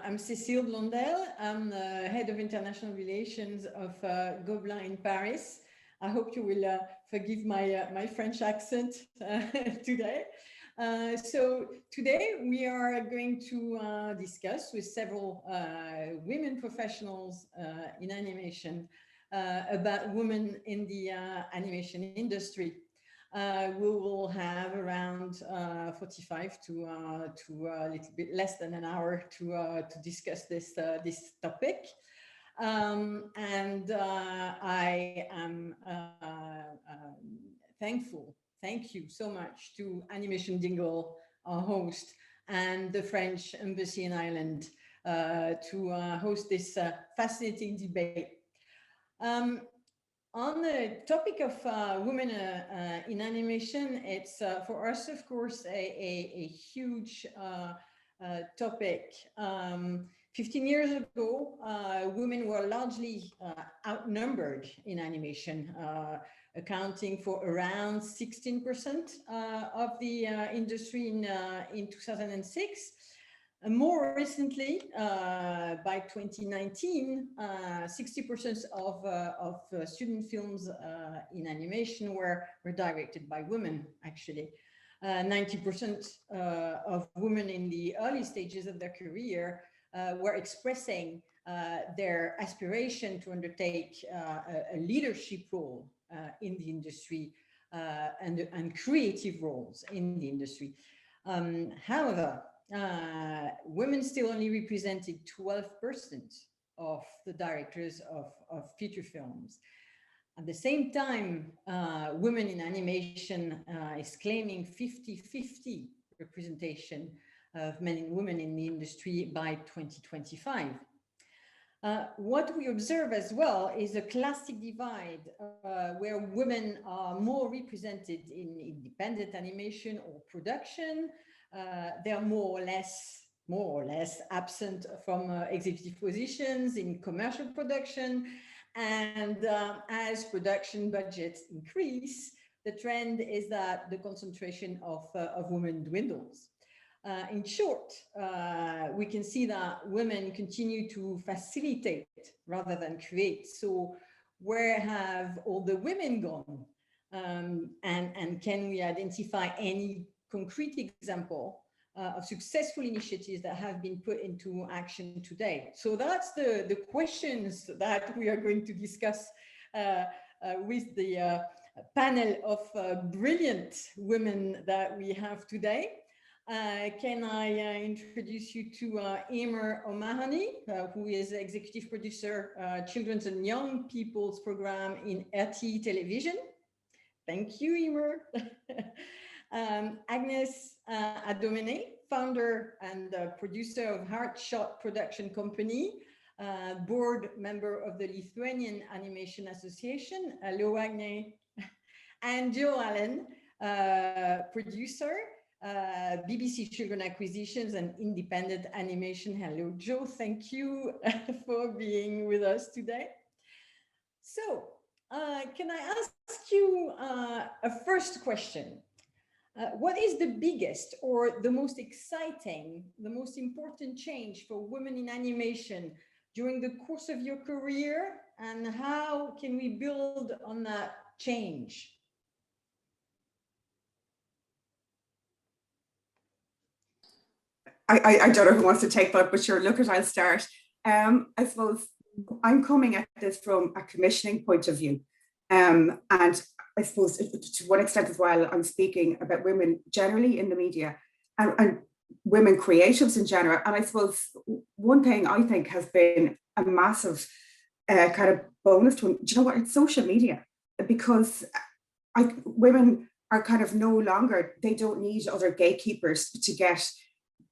I'm Cécile Blondel. I'm the head of international relations of Gobelins in Paris. I hope you will forgive my French accent today. So today we are going to discuss with several women professionals in animation about women in the animation industry. We will have around 45 to a little bit less than an hour to discuss this topic. And I am thankful. Thank you so much to Animation Dingle, our host, and the French Embassy in Ireland to host this fascinating debate. On the topic of women in animation, it's for us, of course, a huge topic. 15 years ago, women were largely outnumbered in animation, accounting for around 16% of the industry in 2006. And more recently, by 2019, 60% of student films in animation were directed by women, actually. 90% of women in the early stages of their career were expressing their aspiration to undertake a leadership role in the industry and creative roles in the industry. However, women still only represented 12% of the directors of feature films. At the same time, women in animation is claiming 50-50 representation of men and women in the industry by 2025. What we observe as well is a classic divide where women are more represented in independent animation or production. They're more or less absent from executive positions in commercial production. And as production budgets increase, the trend is that the concentration of women dwindles. In short, we can see that women continue to facilitate rather than create. So where have all the women gone? And can we identify any concrete example of successful initiatives that have been put into action today? So that's the questions that we are going to discuss with the panel of brilliant women that we have today. Can I introduce you to Eimear Mahony, who is executive producer, Children's and Young People's Program in RT Television. Thank you, Eimear. Agnė Adomėnė, founder and producer of Artshot production company, board member of the Lithuanian Animation Association. Hello, Agnė. And Joe Allen, producer, BBC Children Acquisitions and Independent Animation. Hello, Joe. Thank you for being with us today. So, can I ask you a first question? What is the biggest or the most exciting, the most important change for women in animation during the course of your career, and how can we build on that change? I don't know who wants to take that, but sure, look, I'll start. I suppose I'm coming at this from a commissioning point of view. And I suppose to what extent as well, I'm speaking about women generally in the media and women creatives in general. And I suppose one thing I think has been a massive kind of bonus to, do you know what, it's social media, because women are kind of no longer, they don't need other gatekeepers to get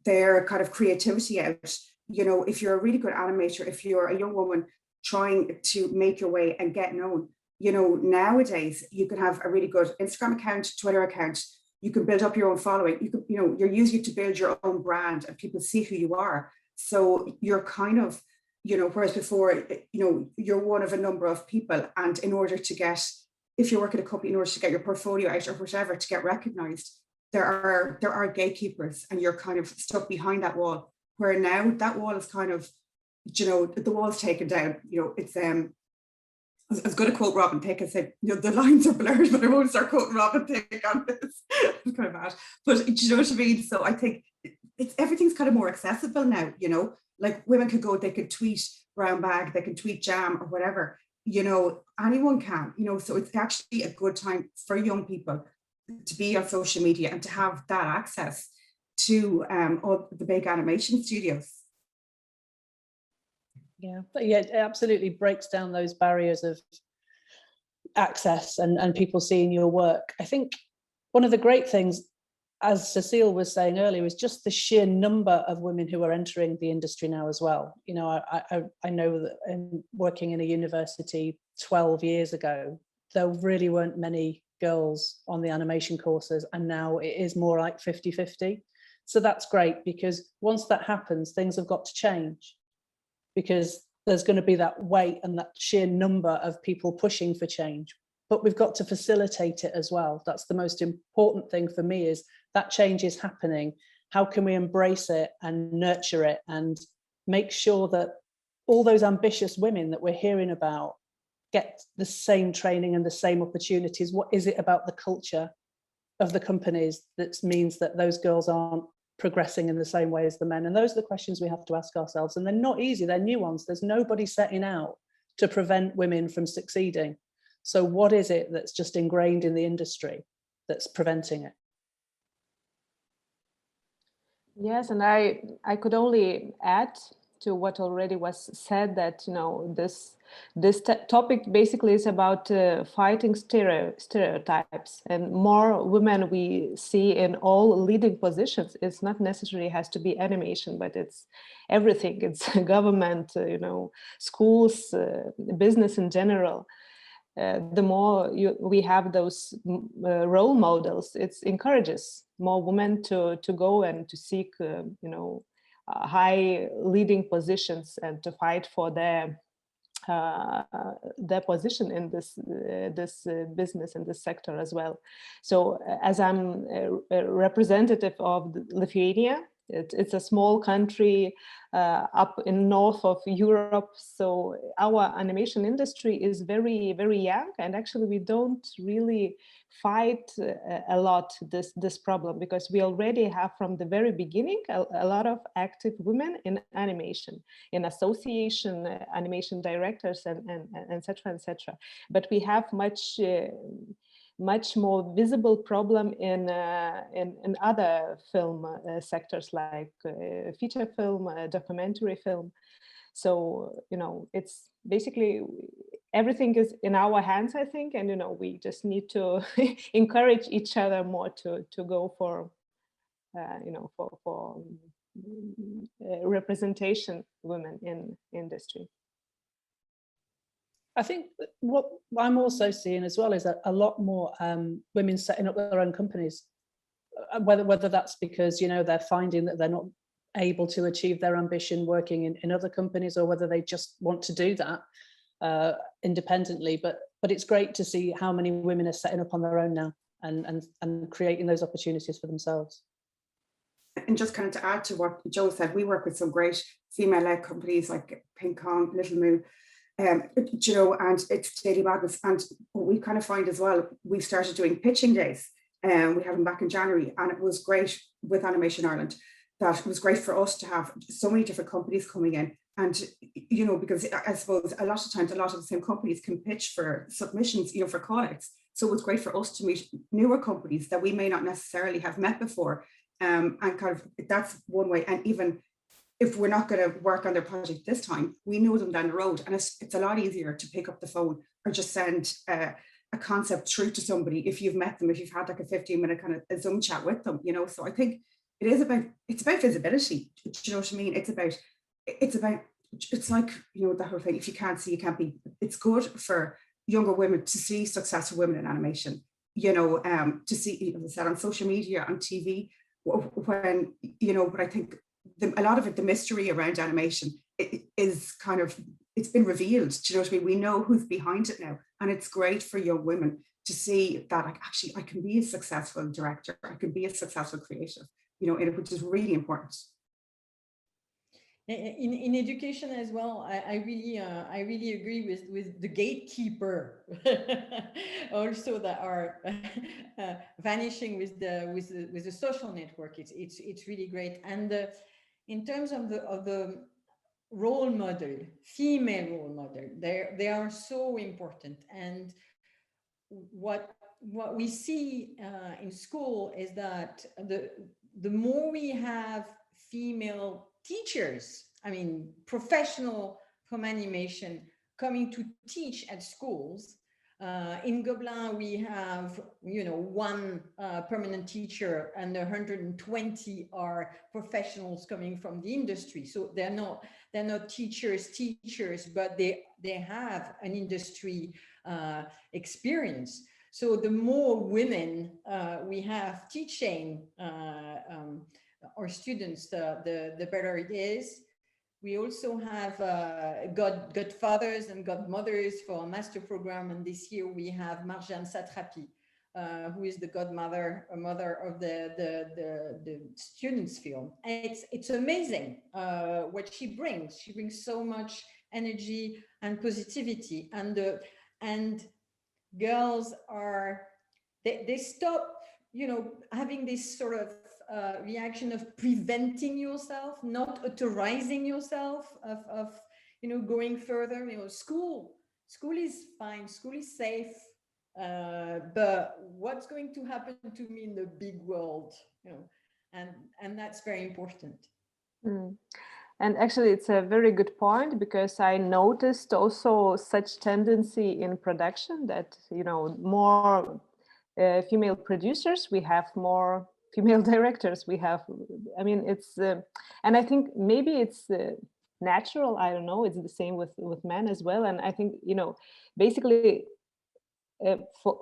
their kind of creativity out. You know, if you're a really good animator, if you're a young woman trying to make your way and get known, you know, nowadays you can have a really good Instagram account, Twitter account, you can build up your own following, you can, you know, you're using it to build your own brand and people see who you are. So you're kind of, you know, whereas before, you know, you're one of a number of people, and in order to get, if you work at a company, in order to get your portfolio out or whatever, to get recognized, there are gatekeepers, and you're kind of stuck behind that wall. where now that wall is kind of, you know, the wall's taken down. You know, it's I was going to quote Robin Thicke and said, you know, the lines are blurred, but I won't start quoting Robin Thicke on this. It's kind of bad, but do you know what I mean? So I think everything's kind of more accessible now. You know, like women could go, they could tweet brown bag, they can tweet jam or whatever. You know, anyone can. You know, so it's actually a good time for young people to be on social media and to have that access to all the big animation studios. Yeah, but yeah, it absolutely breaks down those barriers of access and people seeing your work. I think one of the great things, as Cécile was saying earlier, is just the sheer number of women who are entering the industry now as well. You know, I know that in working in a university 12 years ago, there really weren't many girls on the animation courses, and now it is more like 50-50. So that's great, because once that happens, things have got to change, because there's going to be that weight and that sheer number of people pushing for change. But we've got to facilitate it as well. That's the most important thing for me, is that change is happening. How can we embrace it and nurture it and make sure that all those ambitious women that we're hearing about get the same training and the same opportunities? What is it about the culture of the companies that means that those girls aren't progressing in the same way as the men? And those are the questions we have to ask ourselves. And they're not easy, they're nuanced. There's nobody setting out to prevent women from succeeding. So what is it that's just ingrained in the industry that's preventing it? Yes, and I could only add to what already was said, that, you know, this topic basically is about fighting stereotypes, and more women we see in all leading positions. It's not necessarily has to be animation, but it's everything. It's government, you know, schools, business in general. The more we have those role models, it encourages more women to go and to seek, you know, high leading positions and to fight for their position in this business, in this sector as well. So as I'm a representative of Lithuania, it's a small country up in north of Europe. So our animation industry is very, very young, and actually we don't really fight a lot this problem, because we already have from the very beginning a lot of active women in animation, in association, animation directors, and et cetera, et cetera. But we have much more visible problem in other film sectors, like feature film, documentary film. So, you know, it's basically everything is in our hands, I think, and, you know, we just need to encourage each other more to go for, you know, for representation women in industry. I think what I'm also seeing as well is a lot more women setting up their own companies, whether that's because, you know, they're finding that they're not able to achieve their ambition working in other companies, or whether they just want to do that independently. But it's great to see how many women are setting up on their own now and creating those opportunities for themselves. And just kind of to add to what Joe said, we work with some great female-led companies like Pink Kong, Little Moo, you know, and it's Daily Madness. And what we kind of find as well, we started doing pitching days, and we have them back in January, and it was great with Animation Ireland. That it was great for us to have so many different companies coming in, and, you know, because I suppose a lot of times a lot of the same companies can pitch for submissions, you know, for call-outs. So it was great for us to meet newer companies that we may not necessarily have met before, and kind of that's one way. And even if we're not going to work on their project this time, we know them down the road, and it's a lot easier to pick up the phone or just send a concept through to somebody if you've met them, if you've had like a 15-minute kind of a Zoom chat with them, you know. So I think it's about visibility. Do you know what I mean? It's like, you know, the whole thing. If you can't see, you can't be. It's good for younger women to see successful women in animation, you know, to see, as I said, on social media, on TV, when, you know. But I think a lot of it, the mystery around animation, is kind of, it's been revealed. Do you know what I mean? We know who's behind it now, and it's great for young women to see that, like, actually, I can be a successful director, I can be a successful creative, you know, which is really important. in education as well, I really agree with the gatekeeper also that are vanishing with the social network. It's really great. And in terms of the role model, female role model, they are so important. And what we see in school is that the more we have female teachers, I mean, professional from animation coming to teach at schools. In Gobelins, we have, one permanent teacher, and 120 are professionals coming from the industry. So they're not teachers, but they have an industry experience. So the more women we have teaching our students, the better it is. We also have godfathers and godmothers for our master program, and this year we have Marjane Satrapi, who is the godmother, mother of the students' film. And it's amazing what she brings. She brings so much energy and positivity, and girls they stop, having this sort of reaction of preventing yourself, not authorizing yourself of going further. School is fine, school is safe, but what's going to happen to me in the big world? And that's very important. And actually, it's a very good point, because I noticed also such tendency in production that, more female producers, we have more female directors, we have, it's, and I think maybe it's natural, I don't know, it's the same with men as well. And I think, basically,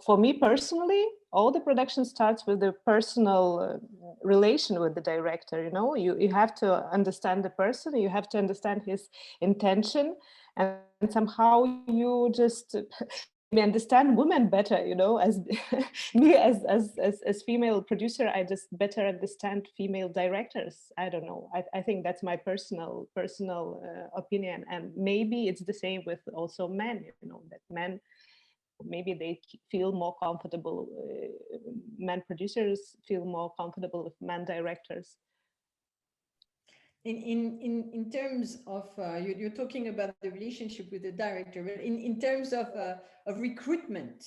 for me personally, all the production starts with the personal relation with the director. You have to understand the person, you have to understand his intention, and somehow you just understand women better. As me as female producer, I just better understand female directors. I don't know. I think that's my personal opinion, and maybe it's the same with also men. That men, maybe they feel more comfortable, men producers feel more comfortable with men directors. In terms of, you're talking about the relationship with the director, but in terms of recruitment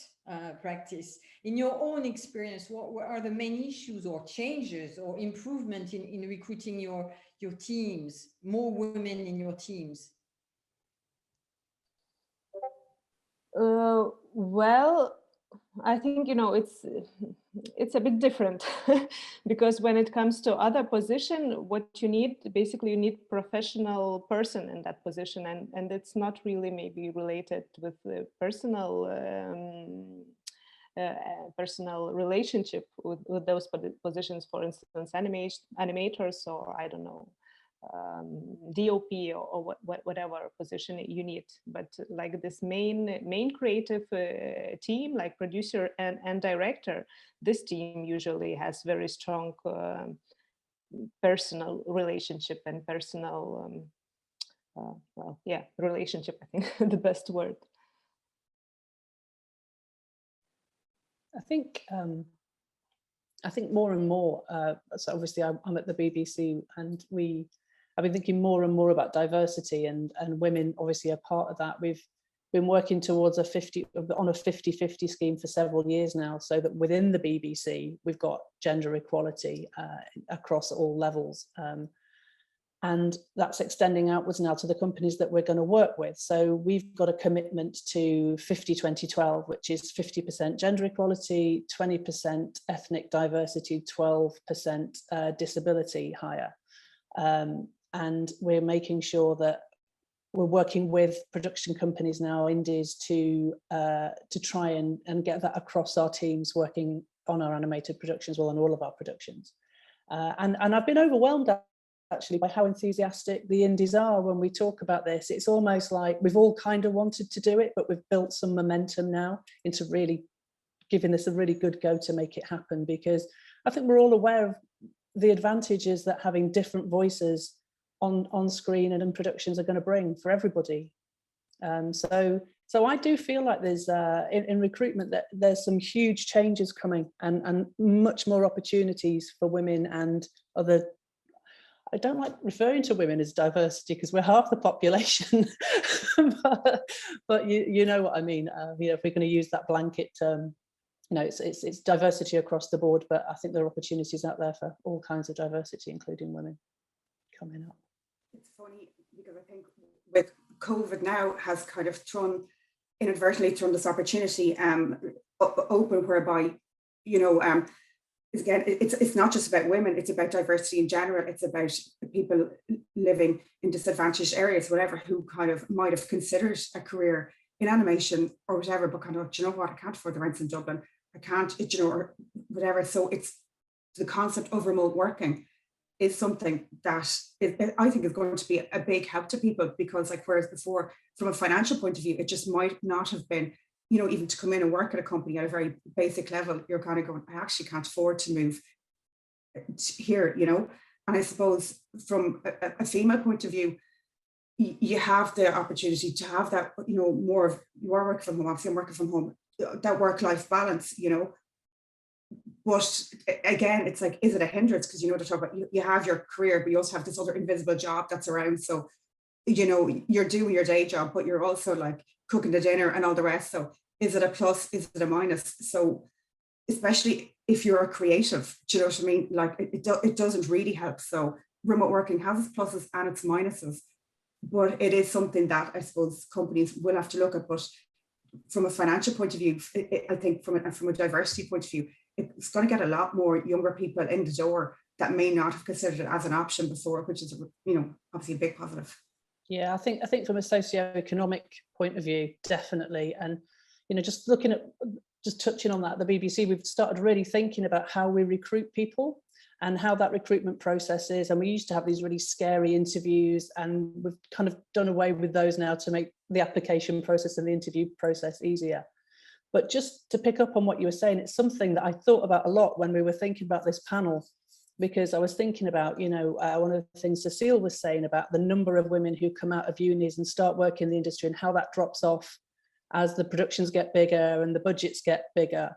practice, in your own experience, what are the main issues or changes or improvement in recruiting your teams, more women in your teams? Well, I think, it's a bit different because when it comes to other position, what you need, basically you need professional person in that position, and it's not really maybe related with the personal relationship with those positions, for instance, animators, or I don't know, DOP or whatever position you need. But like this main creative team, like producer and director, this team usually has very strong personal relationship and personal relationship, I think the best word. I think more and more, so obviously I'm at the BBC, and I've been thinking more and more about diversity, and women obviously are part of that. We've been working towards on a 50-50 scheme for several years now, so that within the BBC we've got gender equality across all levels, and that's extending outwards now to the companies that we're going to work with. So we've got a commitment to 50-20-12, which is 50% gender equality, 20% ethnic diversity, 12% disability hire. And we're making sure that we're working with production companies now, indies, to try and get that across our teams working on our animated productions, well, on all of our productions. And I've been overwhelmed actually by how enthusiastic the indies are when we talk about this. It's almost like we've all kind of wanted to do it, but we've built some momentum now into really giving this a really good go to make it happen, because I think we're all aware of the advantages that having different voices on screen and in productions are going to bring for everybody. So I do feel like there's in recruitment that there's some huge changes coming, and much more opportunities for women and other. I don't like referring to women as diversity because we're half the population, but you know what I mean. If we're going to use that blanket term, it's diversity across the board. But I think there are opportunities out there for all kinds of diversity, including women coming up. It's funny because I think with COVID now has kind of inadvertently thrown this opportunity open, whereby again, it's not just about women, it's about diversity in general. It's about people living in disadvantaged areas, whatever, who kind of might have considered a career in animation or whatever, but kind of, do you know what, I can't afford the rents in Dublin, I can't, or whatever. So it's the concept of remote working is something that I think is going to be a big help to people, because like, whereas before, from a financial point of view, it just might not have been, even to come in and work at a company at a very basic level, you're kind of going, I actually can't afford to move here, And I suppose from a female point of view, you have the opportunity to have that, more of, you are working from home, obviously I'm working from home, that work-life balance, But again, it's like, is it a hindrance? Because to talk about, you have your career, but you also have this other invisible job that's around. So, you're doing your day job, but you're also like cooking the dinner and all the rest. So is it a plus? Is it a minus? So especially if you're a creative, do you know what I mean? Like it doesn't really help. So remote working has its pluses and its minuses, but it is something that I suppose companies will have to look at. But from a financial point of view, I think from a diversity point of view, it's going to get a lot more younger people in the door that may not have considered it as an option before, which is, obviously a big positive. Yeah, I think from a socioeconomic point of view, definitely. And, just touching on that, the BBC, we've started really thinking about how we recruit people and how that recruitment process is. And we used to have these really scary interviews, and we've kind of done away with those now to make the application process and the interview process easier. But just to pick up on what you were saying, it's something that I thought about a lot when we were thinking about this panel, because I was thinking about, one of the things Cécile was saying about the number of women who come out of unis and start working in the industry and how that drops off as the productions get bigger and the budgets get bigger.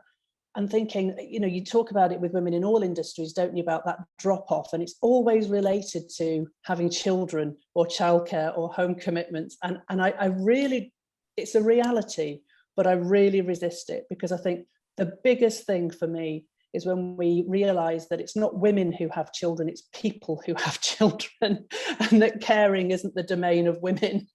And thinking, you talk about it with women in all industries, don't you, about that drop off, and it's always related to having children or childcare or home commitments. And I really, it's a reality, but I really resist it, because I think the biggest thing for me is when we realize that it's not women who have children, it's people who have children, and that caring isn't the domain of women,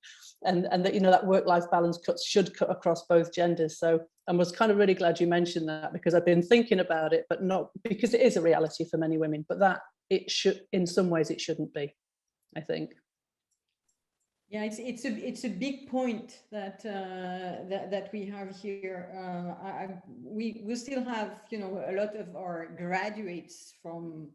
and that, that work-life balance should cut across both genders. So I was kind of really glad you mentioned that, because I've been thinking about it, but not because it is a reality for many women, but that it should, in some ways it shouldn't be, I think. Yeah, it's a big point that that we have here. We still have a lot of our graduates from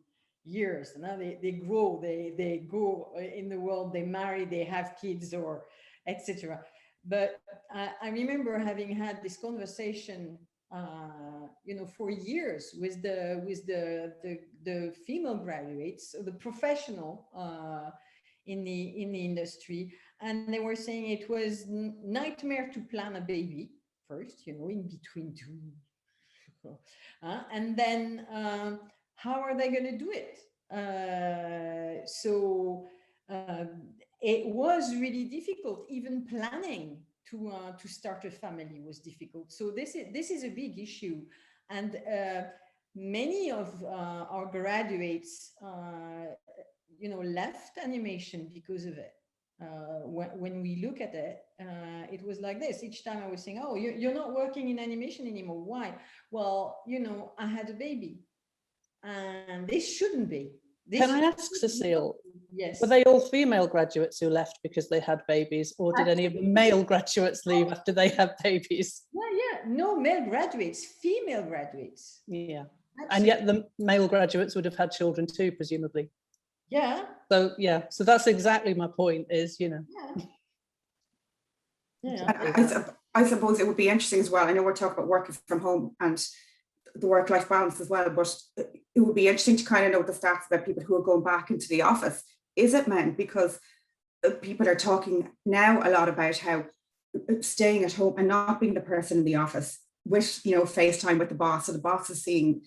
years. Now they grow, they go in the world, they marry, they have kids, or etc. But I remember having had this conversation, for years with the female graduates, the professional. In the industry, and they were saying it was nightmare to plan a baby first, in between two, and then how are they going to do it? So it was really difficult. Even planning to start a family was difficult. So this is a big issue, and many of our graduates left animation because of it. When we look at it, it was like this. Each time I was saying, oh, you're not working in animation anymore. Why? Well, I had a baby, and this shouldn't be. Can I ask, Cécile? Yes. Were they all female graduates who left because they had babies, or did any of the male graduates leave after they had babies? Yeah. No male graduates, female graduates. Yeah. Absolutely. And yet the male graduates would have had children too, presumably. Yeah. So that's exactly my point, is, Yeah. I suppose it would be interesting as well. I know we're talking about working from home and the work-life balance as well, but it would be interesting to kind of know the stats about people who are going back into the office, is it men? Because people are talking now a lot about how staying at home and not being the person in the office with, you know, FaceTime with the boss, so the boss is seeing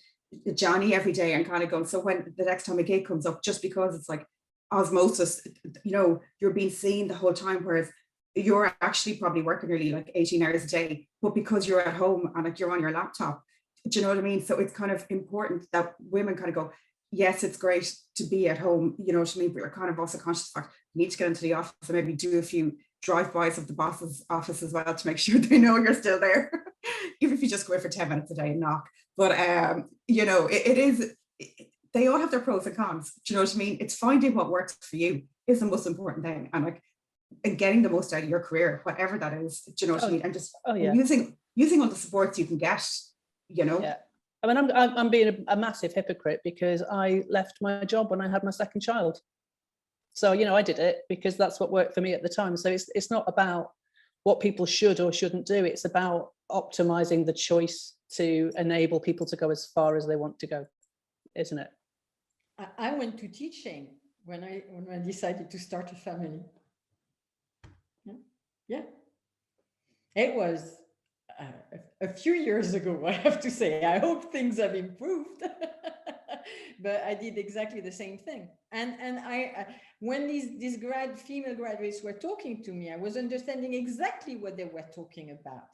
Johnny every day and kind of going, so when the next time a gig comes up, just because it's like osmosis, you know, you're being seen the whole time, whereas you're actually probably working nearly like 18 hours a day, but because you're at home and like you're on your laptop, do you know what I mean? So it's kind of important that women kind of go, yes, it's great to be at home, you know what I mean, but you're kind of also conscious of, you need to get into the office and maybe do a few drive-bys of the boss's office as well to make sure they know you're still there, even if you just go in for 10 minutes a day and knock. But you know, they all have their pros and cons. Do you know what I mean? It's finding what works for you is the most important thing, and like, and getting the most out of your career, whatever that is. Do you know what I mean? And just using all the supports you can get. You know. Yeah. I mean, I'm being a massive hypocrite because I left my job when I had my second child. So, you know, I did it because that's what worked for me at the time. So it's not about what people should or shouldn't do. It's about optimizing the choice to enable people to go as far as they want to go, isn't it? I went to teaching when I decided to start a family. Yeah. It was a few years ago, I have to say. I hope things have improved. But I did exactly the same thing. And I when these female graduates were talking to me, I was understanding exactly what they were talking about.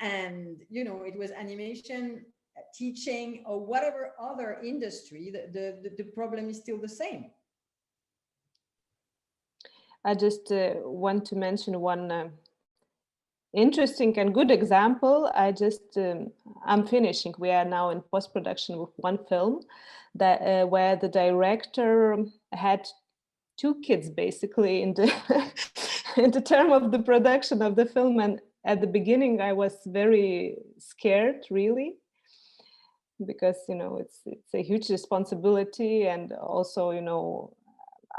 And, you know, it was animation, teaching, or whatever other industry, the problem is still the same. I just want to mention one interesting and good example. I'm finishing. We are now in post-production with one film that where the director had 2 kids basically in the in the term of the production of the film. And at the beginning, I was very scared, really, because, you know, it's a huge responsibility, and also, you know,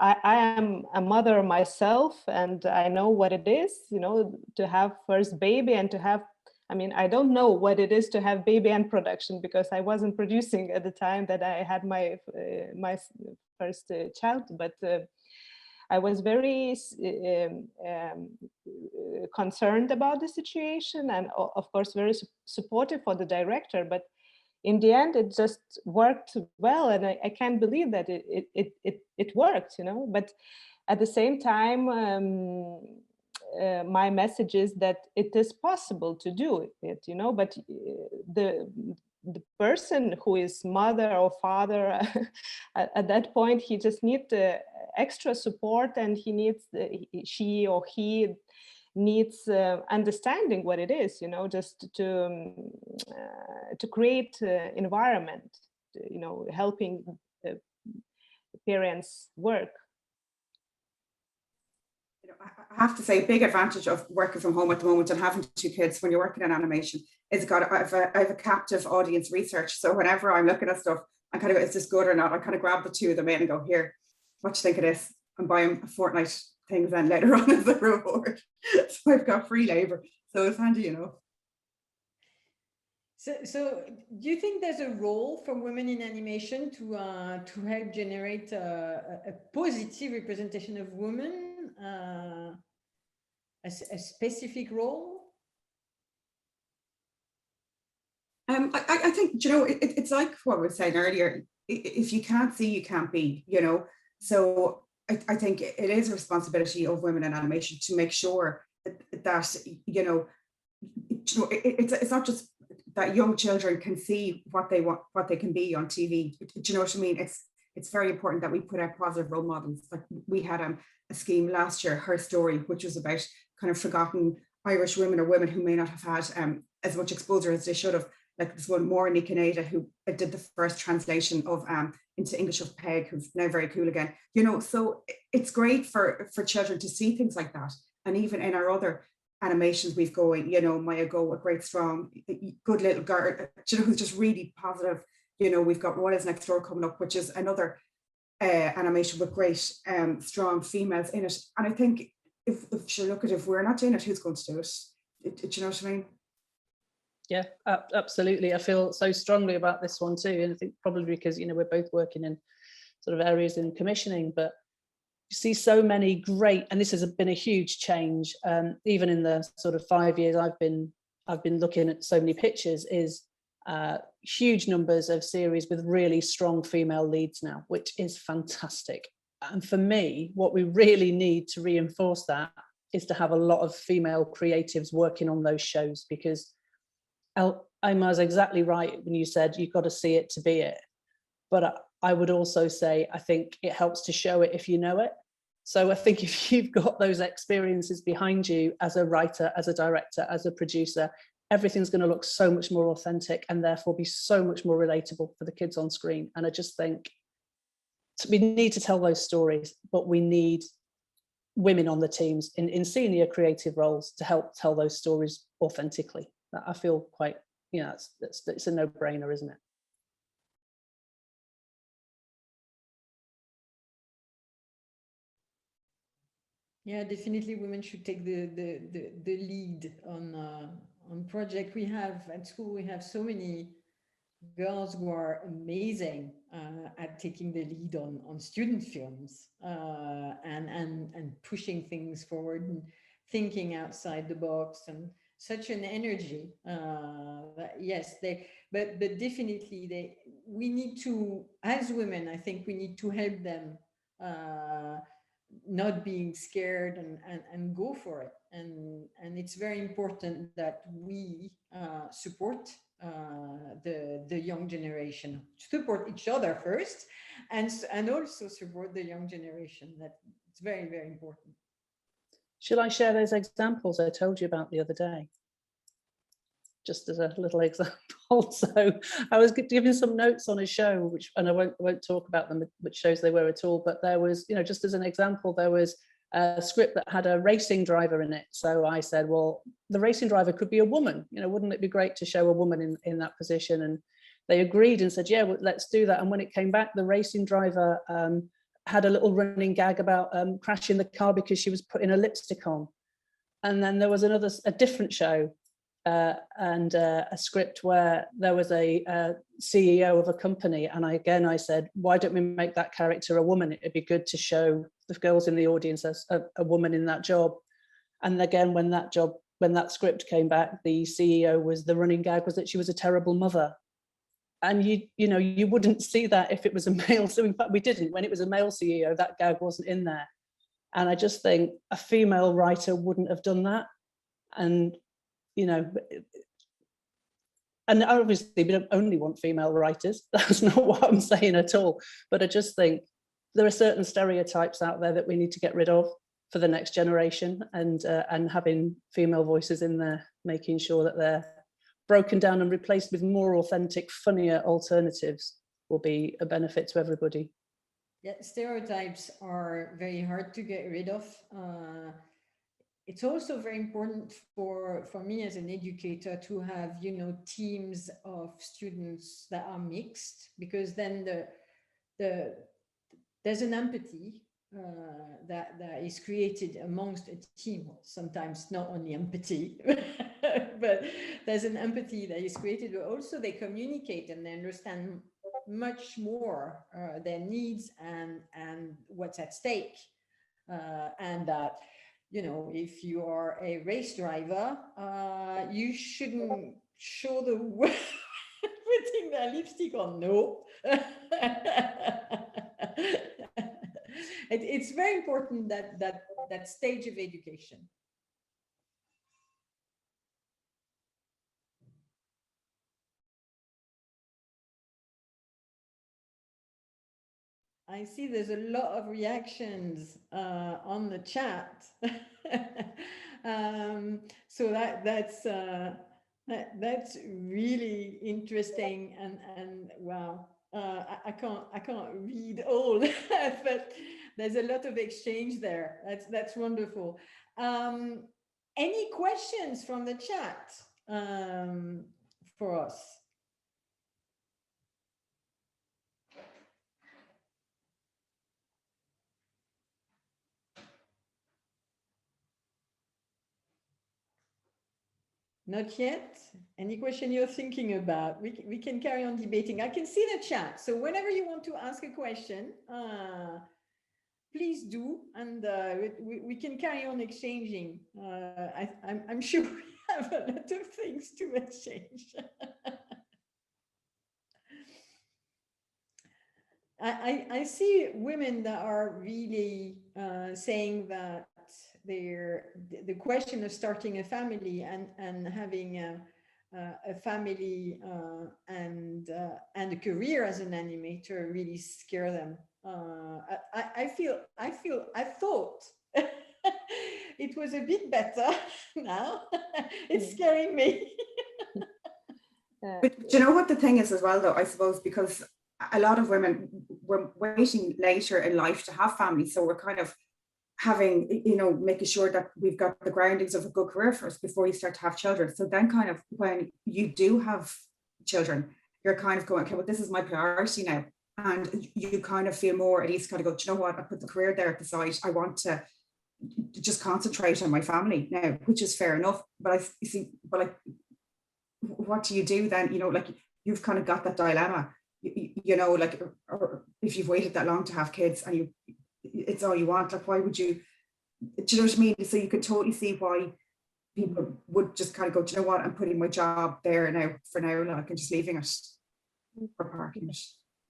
I am a mother myself, and I know what it is, you know, to have first baby and to have, I mean, I don't know what it is to have baby and production, because I wasn't producing at the time that I had my first child, but I was very concerned about the situation, and of course very supportive for the director, but in the end, it just worked well, and I can't believe that it worked, you know. But at the same time, my message is that it is possible to do it, you know. But the person who is mother or father at that point, he just needs extra support, and he needs she or he needs understanding what it is, you know, just to create environment, you know, helping parents work. You know, I have to say, a big advantage of working from home at the moment and having 2 kids when you're working in animation is I have a captive audience research. So whenever I'm looking at stuff, I kind of, is this good or not? I kind of grab the 2 of them in and go, here, what do you think it is? And buy them a fortnight things then later on as a reward. So I've got free labor, so it's handy, you know. So do you think there's a role for women in animation to help generate a positive representation of women, a specific role? I think, you know, it's like what we were saying earlier, if you can't see, you can't be, you know. So I think it is a responsibility of women in animation to make sure that you know, it's not just that young children can see what they want, what they can be on TV. Do you know what I mean? It's very important that we put out positive role models. Like we had a scheme last year, Her Story, which was about kind of forgotten Irish women or women who may not have had as much exposure as they should have. Like this one, Mahony who did the first translation of into English of Peg, who's now very cool again. You know, so it's great for children to see things like that. And even in our other animations we've going, you know, Maya Go, a great, strong, good little girl, you know, who's just really positive. You know, we've got What Is Next Door coming up, which is another animation with great, strong females in it. And I think if you look at it, if we're not doing it, who's going to do it? Do you know what I mean? Yeah, absolutely. I feel so strongly about this one too, and I think probably because, you know, we're both working in sort of areas in commissioning, but you see so many great, and this has been a huge change, even in the sort of 5 years I've been looking at so many pictures, is huge numbers of series with really strong female leads now, which is fantastic. And for me, what we really need to reinforce that is to have a lot of female creatives working on those shows, because Eimear's exactly right when you said you've got to see it to be it. But I would also say, I think it helps to show it if you know it. So I think if you've got those experiences behind you as a writer, as a director, as a producer, everything's going to look so much more authentic and therefore be so much more relatable for the kids on screen. And I just think we need to tell those stories, but we need women on the teams in senior creative roles to help tell those stories authentically. I feel quite, you know, it's a no-brainer, isn't it? Yeah, definitely women should take the lead on project. We have at school, we have so many girls who are amazing at taking the lead on student films and pushing things forward and thinking outside the box, and such an energy. Yes, but definitely we need to, as women, I think we need to help them not being scared and go for it. And it's very important that we support the young generation, support each other first, and also support the young generation. That it's very, very important. Should I share those examples I told you about the other day? Just as a little example. So I was giving some notes on a show, which, and I won't talk about them, which shows they were at all, but there was, you know, just as an example, there was a script that had a racing driver in it. So I said, well, the racing driver could be a woman, you know, wouldn't it be great to show a woman in that position? And they agreed and said, yeah, well, let's do that. And when it came back, the racing driver had a little running gag about crashing the car because she was putting a lipstick on. And then there was a different show and a script where there was a CEO of a company, and I said, why don't we make that character a woman? It'd be good to show the girls in the audience as a woman in that job. And again, when that script came back, the CEO was, the running gag was that she was a terrible mother. And you know, you wouldn't see that if it was a male. So in fact, we didn't. When it was a male CEO, that gag wasn't in there. And I just think a female writer wouldn't have done that. And you know, and obviously we don't only want female writers. That's not what I'm saying at all. But I just think there are certain stereotypes out there that we need to get rid of for the next generation, and having female voices in there, making sure that they're broken down and replaced with more authentic, funnier alternatives will be a benefit to everybody. Yeah, stereotypes are very hard to get rid of. It's also very important for me as an educator to have, you know, teams of students that are mixed, because then there's an empathy that is created amongst a team. Sometimes not only empathy, but there's an empathy that is created, but also they communicate and they understand much more their needs and what's at stake, and that, you know, if you are a race driver, you shouldn't show the putting their lipstick on. No. It's very important that stage of education. I see there's a lot of reactions on the chat. So that's really interesting, and wow, I can't read all, but there's a lot of exchange there. That's wonderful. Any questions from the chat for us? Not yet. Any question you're thinking about? We can carry on debating. I can see the chat. So whenever you want to ask a question, please do, and we can carry on exchanging. I'm sure we have a lot of things to exchange. I see women that are really saying that the question of starting a family and having a family and a career as an animator really scare them. I thought it was a bit better. Now it's scaring me. But do you know what the thing is as well, though, I suppose, because a lot of women were waiting later in life to have families, so we're kind of having, making sure that we've got the groundings of a good career first before you start to have children. So then kind of when you do have children, you're kind of going, okay, well, this is my priority now. And you kind of feel more at ease, kind of go, do you know what, I put the career there at the side. I want to just concentrate on my family now, which is fair enough. But what do you do then? You've kind of got that dilemma, or if you've waited that long to have kids and it's all you want, like, why would you, do you know what I mean? So you could totally see why people would just kind of go, do you know what, I'm putting my job there now for now, like, and just leaving it or parking it.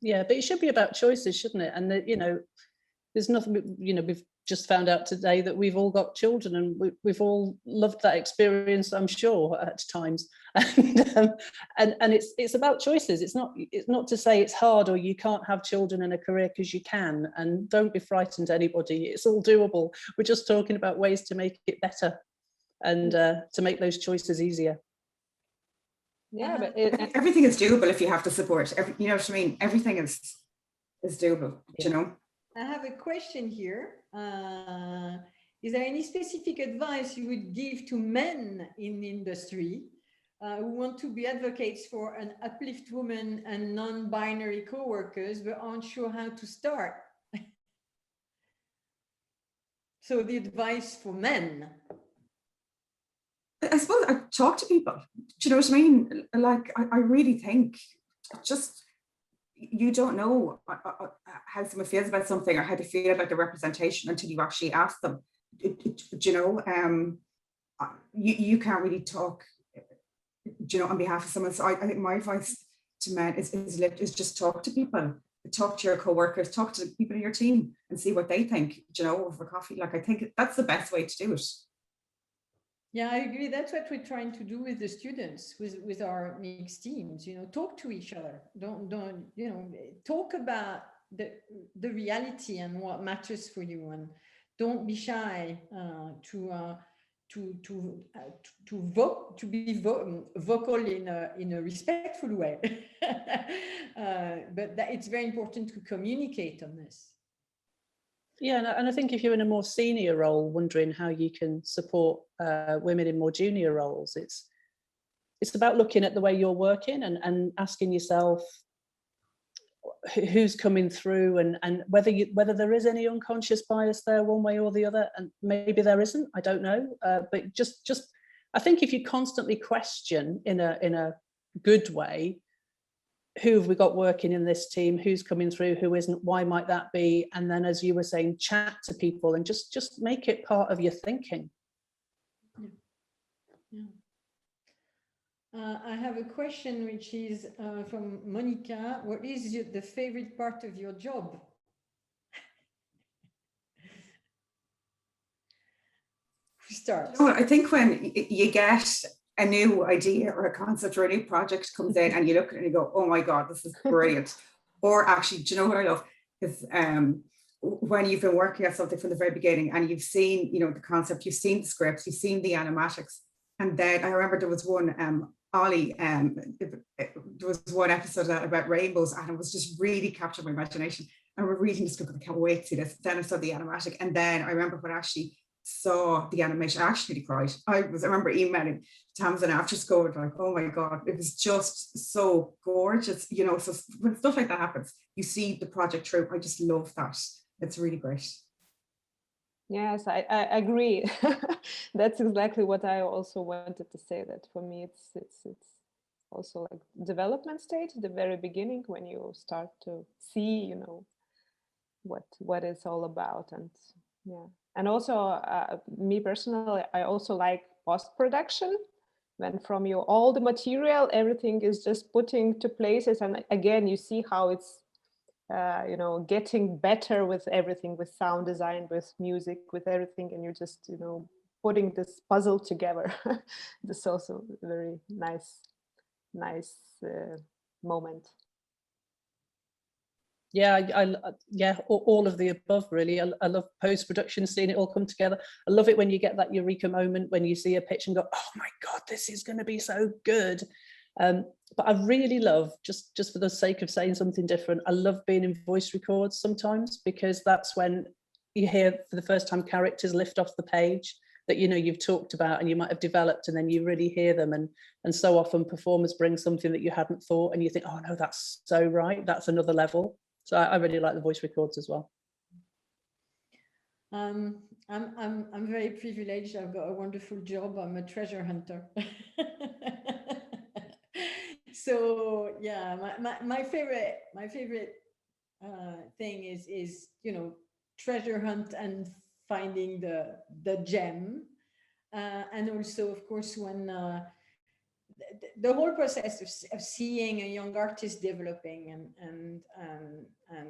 Yeah, but it should be about choices, shouldn't it? And there's nothing, we've just found out today that we've all got children, and we've all loved that experience, I'm sure, at times. And it's about choices. It's not to say it's hard or you can't have children and a career, because you can. And don't be frightened, anybody. It's all doable. We're just talking about ways to make it better and to make those choices easier. Yeah, but everything is doable if you have the support. You know what I mean? Everything is doable. Yeah. I have a question here. Is there any specific advice you would give to men in the industry who want to be advocates for an uplift women and non-binary co-workers but aren't sure how to start? So the advice for men. I suppose I talk to people. Do you know what I mean? Like, I really think just, you don't know how someone feels about something or how they feel about the representation until you actually ask them. You can't really talk, on behalf of someone. So I think my advice to men is just talk to people, talk to your co-workers, talk to people in your team and see what they think, over coffee. Like, I think that's the best way to do it. Yeah, I agree. That's what we're trying to do with the students, with our mixed teams. Talk to each other. Don't talk about the reality and what matters for you, and don't be shy to be vocal in a respectful way. But it's very important to communicate on this. Yeah, and I think if you're in a more senior role, wondering how you can support women in more junior roles, it's about looking at the way you're working and asking yourself who's coming through and whether there is any unconscious bias there one way or the other, and maybe there isn't, I don't know. But just I think if you constantly question in a good way, who have we got working in this team, who's coming through, who isn't, why might that be? And then, as you were saying, chat to people and just make it part of your thinking. Yeah. I have a question which is from Monica. What is the favorite part of your job? Who starts? I think when you get a new idea or a concept or a new project comes in and you look at it and you go, oh my God, this is brilliant. Or actually, do you know what I love? Is when you've been working at something from the very beginning and you've seen, the concept, you've seen the scripts, you've seen the animatics. And then I remember there was one, Ollie, there was one episode about rainbows and it was just really captured my imagination. And we're reading the script, I can't wait to see this. Then I saw the animatic. And then I remember when I actually saw the animation, I actually cried. I remember emailing Tamsin after school, like, oh my God, it was just so gorgeous. So when stuff like that happens, you see the project through. I just love that. It's really great. Yes, I agree. That's exactly what I also wanted to say, that for me it's also like development stage, the very beginning, when you start to see, you know, what it's all about. And yeah, and also me personally, I also like post-production, when from you all the material, everything is just putting to places, and again you see how it's you know, getting better with everything, with sound design, with music, with everything, and you're just, you know, putting this puzzle together. This is also a very nice moment. Yeah, yeah, all of the above, really. I love post-production, seeing it all come together. I love it when you get that eureka moment when you see a pitch and go, oh my God, this is going to be so good. But I really love, just for the sake of saying something different, I love being in voice records sometimes, because that's when you hear for the first time characters lift off the page that, you know, you've talked about and you might have developed, and then you really hear them. And so often performers bring something that you hadn't thought, and you think, oh no, that's so right, that's another level. So I really like the voice records as well. I'm very privileged. I've got a wonderful job. I'm a treasure hunter. So yeah, my favorite thing is, you know, treasure hunt and finding the gem, and also of course when the whole process of seeing a young artist developing, and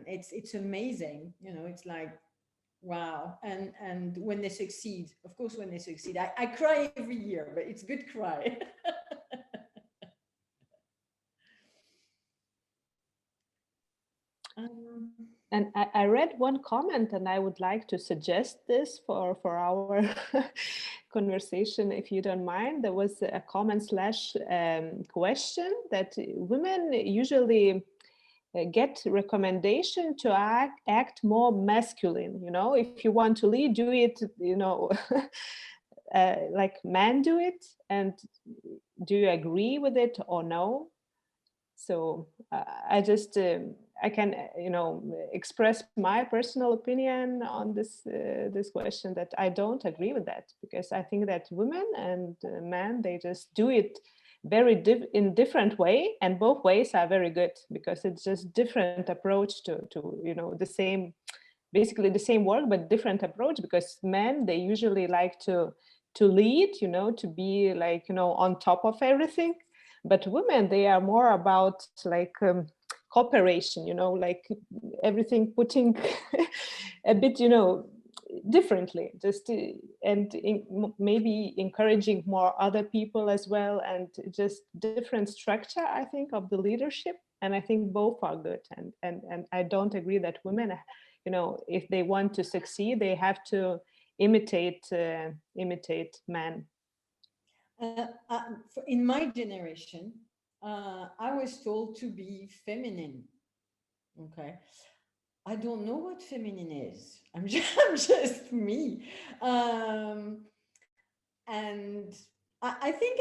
it's amazing, you know, it's like, wow. And when they succeed, of course, when they succeed, I cry every year, but it's good cry. And I read one comment, and I would like to suggest this for our conversation, if you don't mind. There was a comment slash question that women usually get recommendation to act more masculine. You know, if you want to lead, do it, you know, like men do it. And do you agree with it or no? So I just I can, you know, express my personal opinion on this this question, that I don't agree with that, because I think that women and men, they just do it very in different way, and both ways are very good, because it's just different approach to you know, the same, basically the same work, but different approach. Because men, they usually like to lead, you know, to be like, you know, on top of everything. But women, they are more about like cooperation, you know, like everything putting a bit, you know, differently, just and maybe encouraging more other people as well, and just different structure, I think, of the leadership. And I think both are good. And I don't agree that women, you know, if they want to succeed, they have to imitate men. In my generation, I was told to be feminine. Okay, I don't know what feminine is. I'm just me, and I think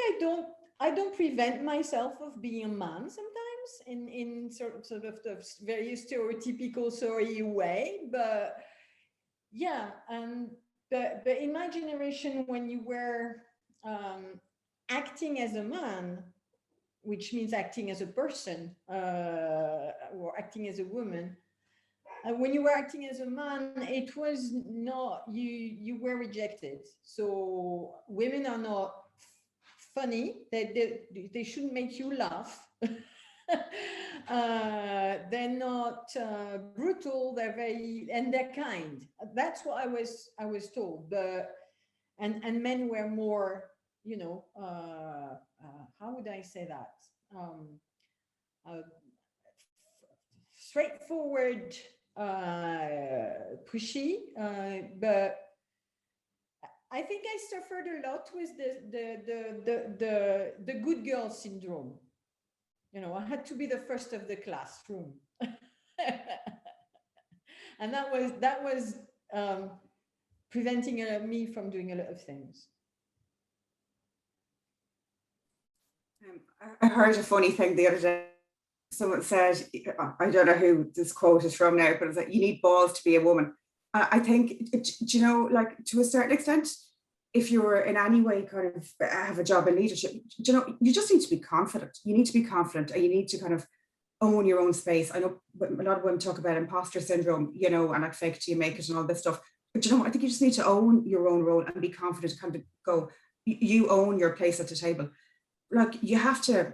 I don't prevent myself of being a man sometimes in sort of the very stereotypical, sorry way, but yeah, but in my generation, when you were acting as a man, which means acting as a person, or acting as a woman, when you were acting as a man, it was not, you were rejected. So women are not funny, they shouldn't make you laugh. They're not brutal, they're they're kind. That's what I was told. But and men were more, you know, how would I say that, straightforward, pushy, but I think I suffered a lot with the good girl syndrome. You know, I had to be the first of the classroom. And that was preventing me from doing a lot of things. I heard a funny thing the other day. Someone said, I don't know who this quote is from now, but it's like, you need balls to be a woman. I think, you know, like to a certain extent, if you're in any way kind of have a job in leadership, you know, you just need to be confident. You need to be confident, and you need to kind of own your own space. I know a lot of women talk about imposter syndrome, you know, and like fake it till you make it and all this stuff. But you know, I think you just need to own your own role and be confident, kind of go, you own your place at the table. Like you have to,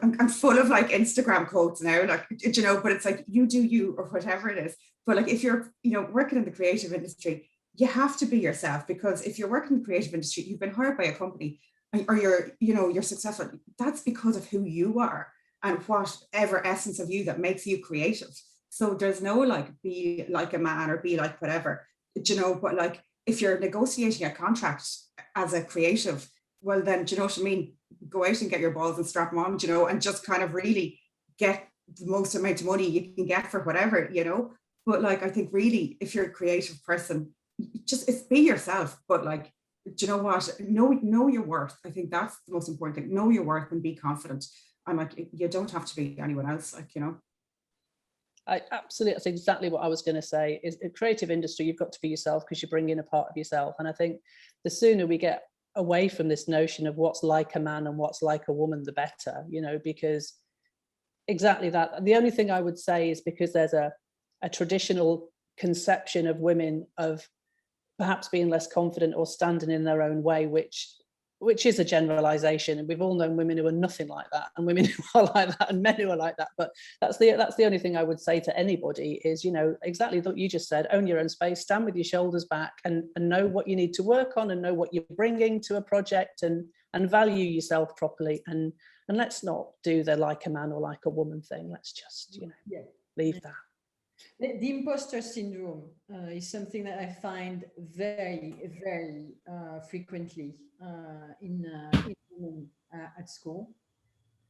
I'm full of like Instagram quotes now, like, you know, but it's like, you do you or whatever it is. But like, if you're, you know, working in the creative industry, you have to be yourself, because if you're working in the creative industry, you've been hired by a company, or you're, you know, you're successful. That's because of who you are and whatever essence of you that makes you creative. So there's no like, be like a man or be like whatever, you know, but like, if you're negotiating a contract as a creative, well then, do you know what I mean? Go out and get your balls and strap them on, you know, and just kind of really get the most amount of money you can get for whatever, you know. But like, I think really, if you're a creative person, it's be yourself. But like, do you know what? Know your worth. I think that's the most important thing. Know your worth and be confident. And like, you don't have to be anyone else, like, you know. I absolutely, that's exactly what I was going to say. Is a creative industry, you've got to be yourself, because you bring in a part of yourself. And I think the sooner we get away from this notion of what's like a man and what's like a woman, the better, you know, because exactly that. The only thing I would say is because there's a traditional conception of women of perhaps being less confident or standing in their own way, which is a generalization, and we've all known women who are nothing like that, and women who are like that, and men who are like that. But that's the only thing I would say to anybody is, you know, exactly what you just said: own your own space, stand with your shoulders back, and know what you need to work on, and know what you're bringing to a project, and value yourself properly, and let's not do the like a man or like a woman thing. Let's just, you know, leave that. The imposter syndrome is something that I find very, very frequently in women at school.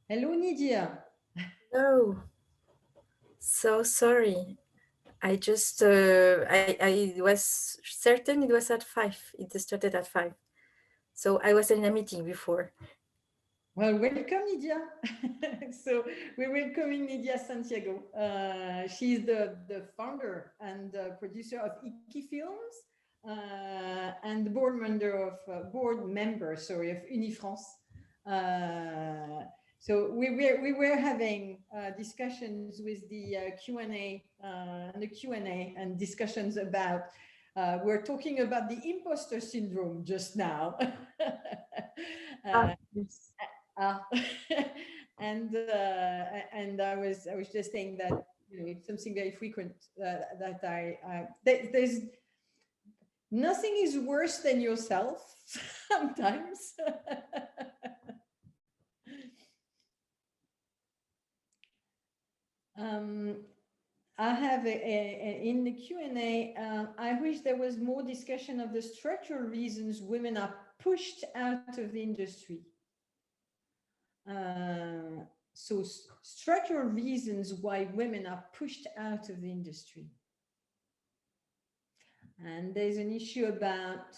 Hello, Nidia. Oh, so sorry. I just, I was certain it was at 5. It started at 5. So I was in a meeting before. Well, welcome, Nidia. So we're welcoming Nidia Santiago. She's the founder and producer of Iki Films and the board member of of Unifrance. So we were having discussions with the Q&A and discussions about. We're talking about the imposter syndrome just now. Yes. And I was just saying that, you know, it's something very frequent that there's nothing is worse than yourself sometimes. I have in the Q&A, I wish there was more discussion of the structural reasons women are pushed out of the industry. So structural reasons why women are pushed out of the industry. And there's an issue about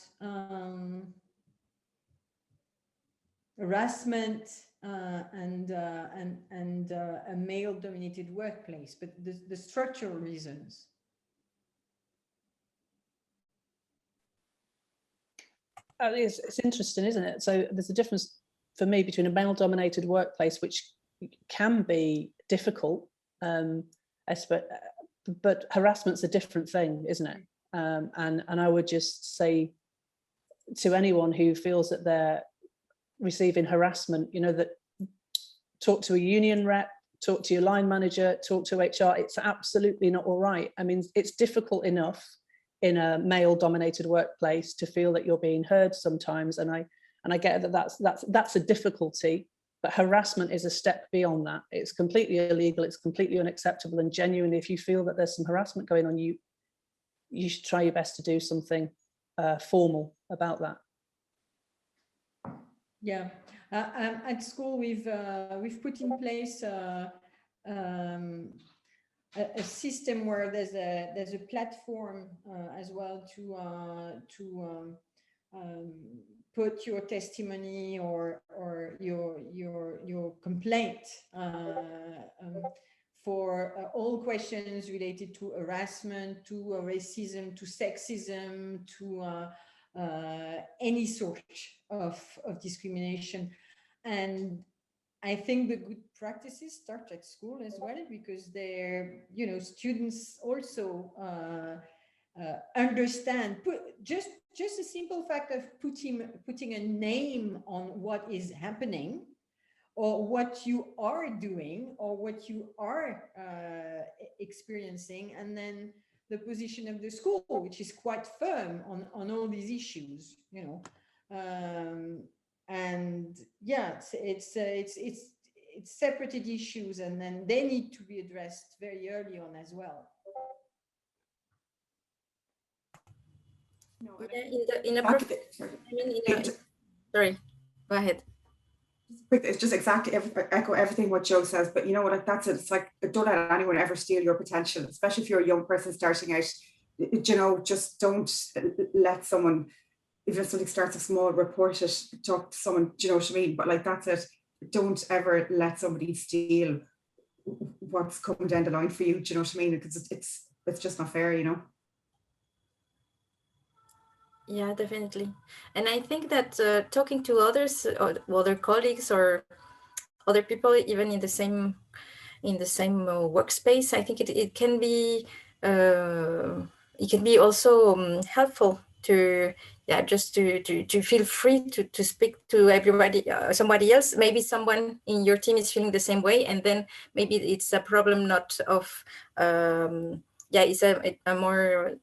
harassment and a male-dominated workplace, but the structural reasons. It's interesting, isn't it? So there's a difference for me between a male-dominated workplace, which can be difficult, but harassment's a different thing, isn't it? And I would just say to anyone who feels that they're receiving harassment, you know, that talk to a union rep, talk to your line manager, talk to HR. It's absolutely not all right. I mean, it's difficult enough in a male-dominated workplace to feel that you're being heard sometimes, and I get that that's a difficulty, but harassment is a step beyond that. It's completely illegal, it's completely unacceptable, and genuinely, if you feel that there's some harassment going on, you should try your best to do something formal about that. Yeah, at school we've put in place a system where there's a platform as well to put your testimony or your complaint for all questions related to harassment, to racism, to sexism, to any sort of discrimination. And I think the good practices start at school as well, because they're, you know, students also understand, just a simple fact of putting a name on what is happening, or what you are doing, or what you are experiencing, and then the position of the school, which is quite firm on all these issues, you know. And yeah, it's separated issues, and then they need to be addressed very early on as well. No, sorry, go ahead. It's just exactly echo everything what Joe says, but you know what, that's it. It's like, don't let anyone ever steal your potential, especially if you're a young person starting out. You know, just don't let someone, even if something starts a small, report it, talk to someone, do you know what I mean? But like, that's it. Don't ever let somebody steal what's coming down the line for you, do you know what I mean? Because it's just not fair, you know. Yeah, definitely. And I think that talking to others, or other colleagues, or other people, even in the same workspace, I think it can be also helpful to, yeah, just to feel free to speak to everybody, somebody else. Maybe someone in your team is feeling the same way, and then maybe it's a problem not of it's a more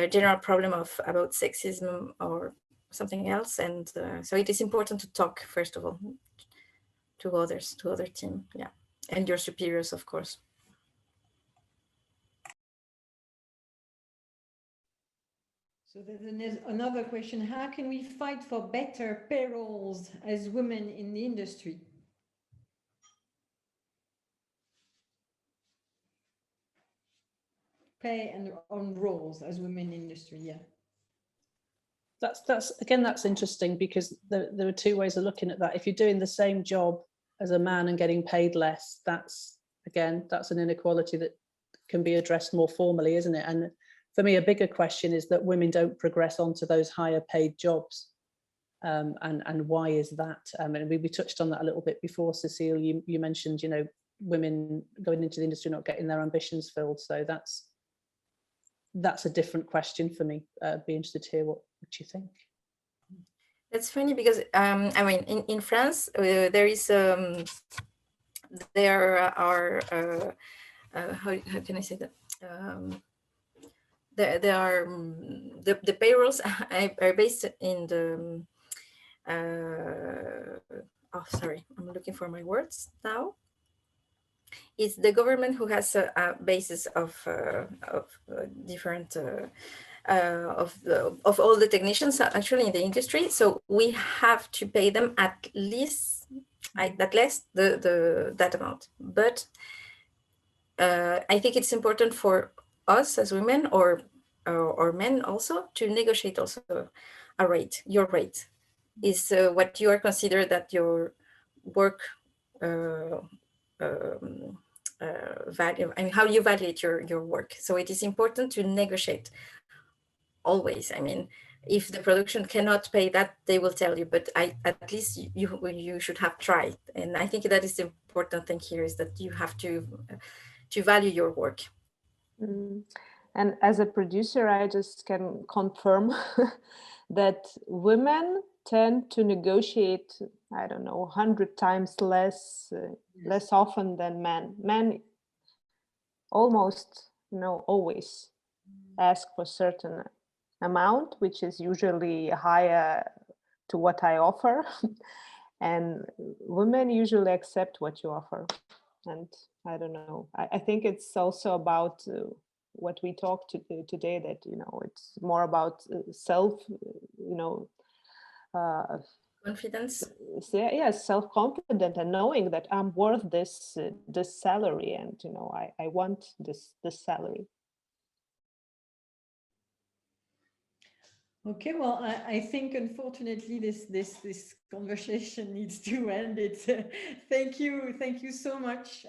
general problem about sexism or something else. And so it is important to talk, first of all, to others, to other team, yeah, and your superiors, of course. So there's another question: how can we fight for better payrolls as women in the industry? Pay and on roles as women in industry, yeah. That's interesting, because there are two ways of looking at that. If you're doing the same job as a man and getting paid less, that's an inequality that can be addressed more formally, isn't it? And for me, a bigger question is that women don't progress onto those higher paid jobs. And why is that? And we touched on that a little bit before, Cécile. You mentioned, you know, women going into the industry not getting their ambitions filled. So that's a different question for me. Be interested to hear what you think. That's funny, because I mean, in France, there are how can I say that? There are the payrolls are based in the sorry, I'm looking for my words now. It's the government who has a basis of different of all the technicians actually in the industry. So we have to pay them at least that amount. But I think it's important for us as women or men also to negotiate also a rate. Your rate is what you are considered that your work value. I mean, how you validate your work. So it is important to negotiate always. I mean, if the production cannot pay that, they will tell you, but at least you should have tried. And I think that is the important thing here, is that you have to value your work. And as a producer, I just can confirm that women tend to negotiate, I don't know, 100 times less often than men. Men almost, always ask for certain amount, which is usually higher to what I offer. And women usually accept what you offer. And I don't know, I think it's also about what we talked today, that, it's more about self, confidence. Yes, self-confident, and knowing that I'm worth this salary, and I want this salary. Okay, well, I think unfortunately this conversation needs to end. Thank you so much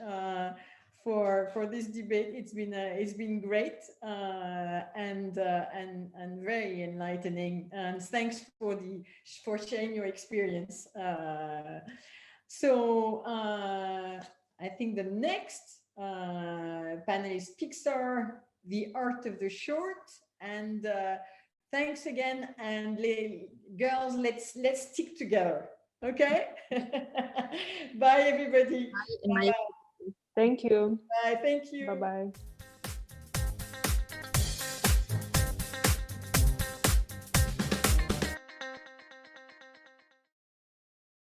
for this debate. It's been great and very enlightening. And thanks for sharing your experience. So I think the next panel is Pixar, the Art of the Short. And thanks again. And girls, let's stick together. Okay. Bye, everybody. Bye. Thank you. Bye. Thank you. Bye-bye.